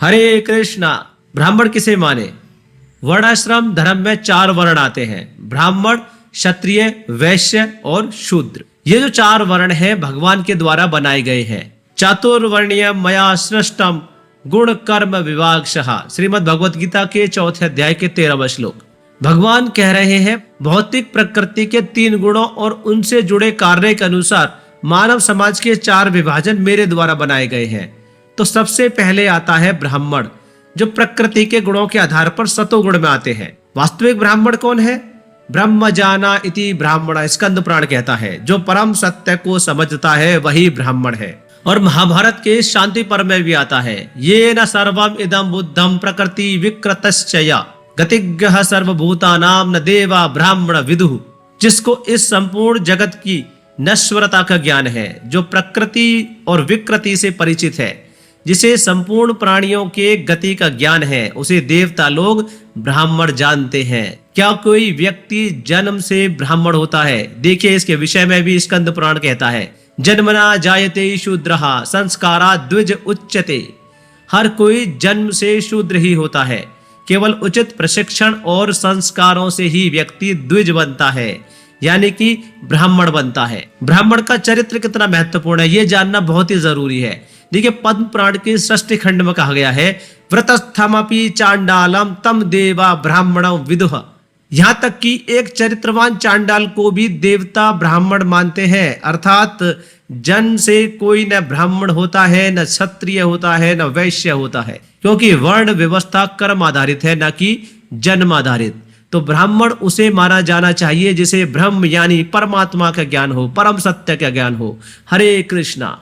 हरे कृष्णा। ब्राह्मण किसे माने? वर्णाश्रम धर्म में 4 वर्ण आते हैं, ब्राह्मण, क्षत्रिय, वैश्य और शूद्र। ये जो 4 वर्ण हैं भगवान के द्वारा बनाए गए हैं। चातुर्वर्ण्यम मया सृष्टम गुण कर्म विभागशः, श्रीमद् भगवत गीता के 4थे अध्याय के 13वां श्लोक। भगवान कह रहे हैं भौतिक प्रकृति के 3 गुणों और उनसे जुड़े कार्य के अनुसार मानव समाज के 4 विभाजन मेरे द्वारा बनाए गए हैं। तो सबसे पहले आता है ब्राह्मण, जो प्रकृति के गुणों के आधार पर सतोगुण में आते हैं। वास्तविक ब्राह्मण कौन है? ब्रह्म जाना इति ब्राह्मण, स्कंद पुराण कहता है जो परम सत्य को समझता है वही ब्राह्मण है। और महाभारत के शांति पर्व में भी आता है, ये न सर्वम इदम बुद्धम प्रकृति विकृतश्चया गतिज्ञः सर्वभूतानां न देवा ब्राह्मण विदुः, जिसको इस संपूर्ण जगत की नश्वरता का ज्ञान है, जो प्रकृति और विकृति से परिचित है, जिसे संपूर्ण प्राणियों के गति का ज्ञान है, उसे देवता लोग ब्राह्मण जानते हैं। क्या कोई व्यक्ति जन्म से ब्राह्मण होता है? देखिए इसके विषय में भी स्कंद पुराण कहता है, जन्मना जायते शूद्रः संस्कारात् द्विज उच्यते। हर कोई जन्म से शूद्र ही होता है, केवल उचित प्रशिक्षण और संस्कारों से ही व्यक्ति द्विज बनता है, यानी कि ब्राह्मण बनता है। ब्राह्मण का चरित्र कितना महत्वपूर्ण है ये जानना बहुत ही जरूरी है। देखिए पद्म पुराण के 6ष्ठी खंड में कहा गया है, व्रतस्थमपि चांडालम तम देवा ब्राह्मणं विदुः। यहाँ तक कि एक चरित्रवान चांडाल को भी देवता ब्राह्मण मानते हैं, अर्थात जन्म से कोई न ब्राह्मण होता है, न क्षत्रिय होता है, न वैश्य होता है, क्योंकि वर्ण व्यवस्था कर्म आधारित है, न कि जन्म आधारित। तो ब्राह्मण उसे माना जाना चाहिए जिसे ब्रह्म यानी परमात्मा का ज्ञान हो, परम सत्य का ज्ञान हो। हरे कृष्णा।